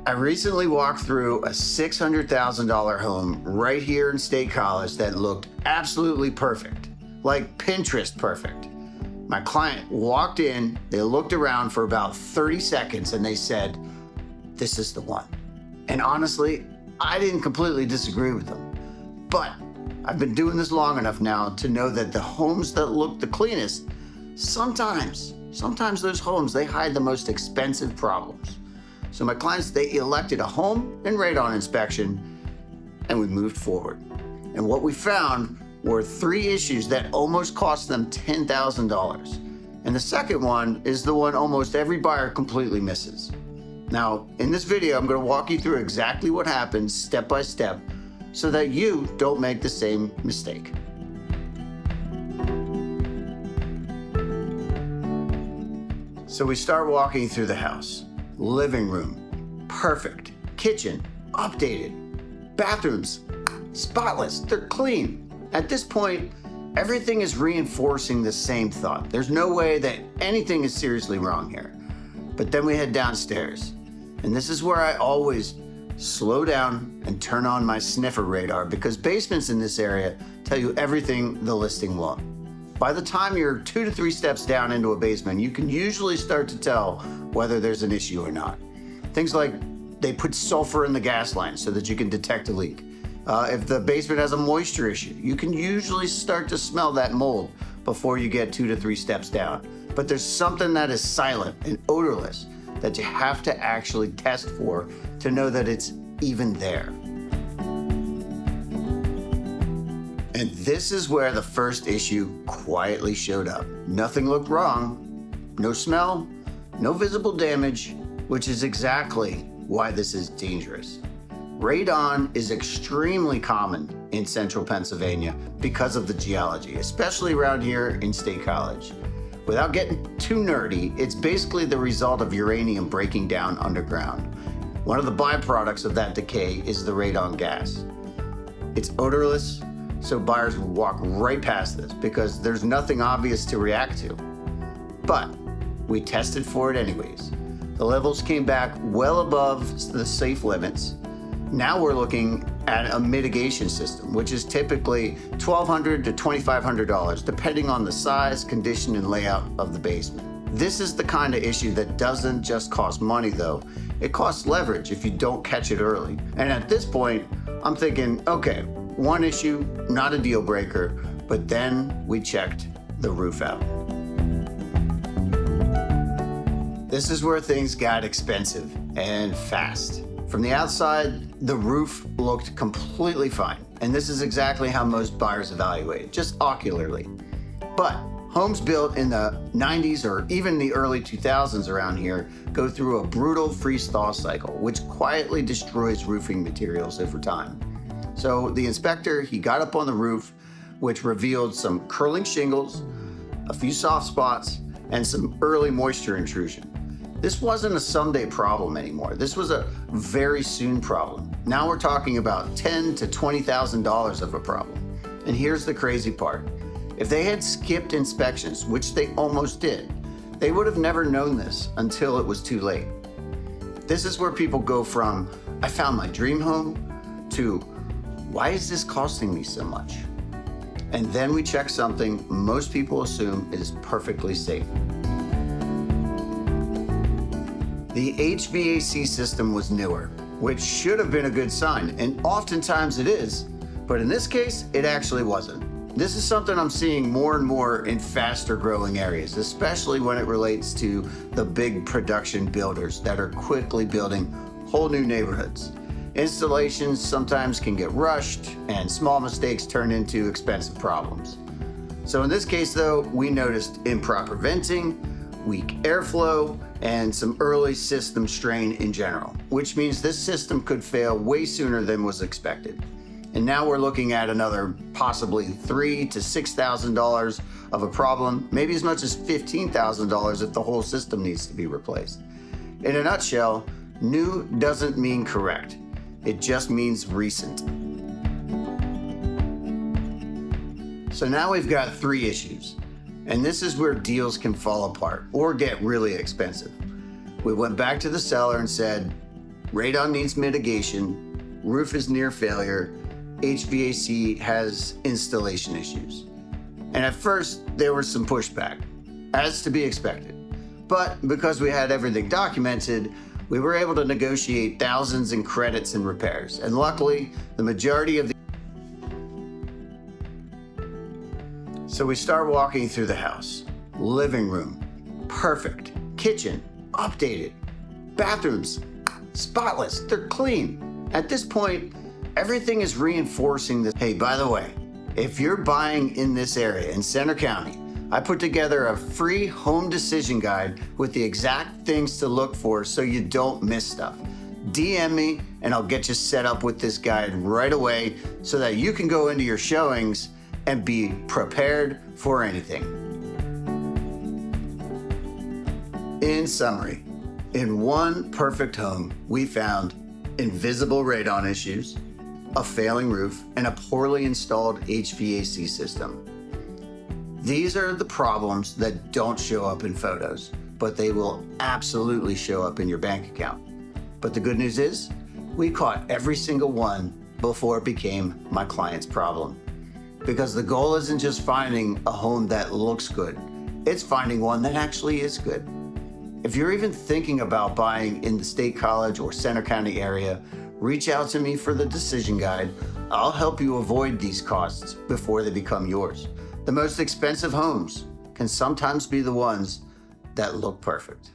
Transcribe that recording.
I recently walked through a $600,000 home right here in State College that looked absolutely perfect, like Pinterest perfect. My client walked in, they looked around for about 30 seconds and they said, "This is the one." And honestly, I didn't completely disagree with them. But I've been doing this long enough now to know that the homes that look the cleanest, sometimes those homes, they hide the most expensive problems. So my clients, they elected a home and radon inspection, and we moved forward. And what we found were 3 issues that almost cost them $10,000. And the second one is the one almost every buyer completely misses. Now, in this video, I'm going to walk you through exactly what happened step by step so that you don't make the same mistake. So we start walking through the house. Living room, perfect. Kitchen, updated. Bathrooms, spotless, they're clean. At this point, everything is reinforcing the same thought. There's no way that anything is seriously wrong here. But then we head downstairs, and this is where I always slow down and turn on my sniffer radar, because basements in this area tell you everything the listing won't. By the time you're 2 to 3 steps down into a basement, you can usually start to tell whether there's an issue or not. Things like they put sulfur in the gas line so that you can detect a leak. If the basement has a moisture issue, you can usually start to smell that mold before you get 2 to 3 steps down. But there's something that is silent and odorless that you have to actually test for to know that it's even there. And this is where the first issue quietly showed up. Nothing looked wrong, no smell, no visible damage, which is exactly why this is dangerous. Radon is extremely common in central Pennsylvania because of the geology, especially around here in State College. Without getting too nerdy, it's basically the result of uranium breaking down underground. One of the byproducts of that decay is the radon gas. It's odorless, so buyers will walk right past this because there's nothing obvious to react to. But we tested for it anyways. The levels came back well above the safe limits. Now we're looking at a mitigation system, which is typically $1,200 to $2,500, depending on the size, condition, and layout of the basement. This is the kind of issue that doesn't just cost money though. It costs leverage if you don't catch it early. And at this point, I'm thinking, okay, one issue, not a deal breaker, but then we checked the roof out. This is where things got expensive and fast. From the outside, the roof looked completely fine. And this is exactly how most buyers evaluate, just ocularly. But homes built in the 90s or even the early 2000s around here go through a brutal freeze-thaw cycle, which quietly destroys roofing materials over time. So the inspector, he got up on the roof, which revealed some curling shingles, a few soft spots, and some early moisture intrusion. This wasn't a someday problem anymore. This was a very soon problem. Now we're talking about $10,000 to $20,000 of a problem. And here's the crazy part. If they had skipped inspections, which they almost did, they would have never known this until it was too late. This is where people go from, "I found my dream home," to, "Why is this costing me so much?" And then we check something most people assume is perfectly safe. The HVAC system was newer, which should have been a good sign, and oftentimes it is, but in this case, it actually wasn't. This is something I'm seeing more and more in faster growing areas, especially when it relates to the big production builders that are quickly building whole new neighborhoods. Installations sometimes can get rushed, and small mistakes turn into expensive problems. So in this case though, we noticed improper venting, weak airflow, and some early system strain in general, which means this system could fail way sooner than was expected. And now we're looking at another possibly $3,000 to $6,000 of a problem, maybe as much as $15,000 if the whole system needs to be replaced. In a nutshell, new doesn't mean correct. It just means recent. So now we've got 3 issues. And this is where deals can fall apart or get really expensive. We went back to the seller and said, Radon needs mitigation, roof is near failure, HVAC has installation issues. And at first, there was some pushback, as to be expected. But because we had everything documented, we were able to negotiate thousands in credits and repairs. And luckily, the majority of the... So we start walking through the house. Living room, perfect. Kitchen, updated. Bathrooms, spotless, they're clean. At this point, everything is reinforcing this. Hey, by the way, if you're buying in this area in Center County, I put together a free home decision guide with the exact things to look for so you don't miss stuff. DM me and I'll get you set up with this guide right away so that you can go into your showings and be prepared for anything. In summary, in one perfect home, we found invisible radon issues, a failing roof, and a poorly installed HVAC system. These are the problems that don't show up in photos, but they will absolutely show up in your bank account. But the good news is, we caught every single one before it became my client's problem. Because the goal isn't just finding a home that looks good, it's finding one that actually is good. If you're even thinking about buying in the State College or Center County area, reach out to me for the decision guide. I'll help you avoid these costs before they become yours. The most expensive homes can sometimes be the ones that look perfect.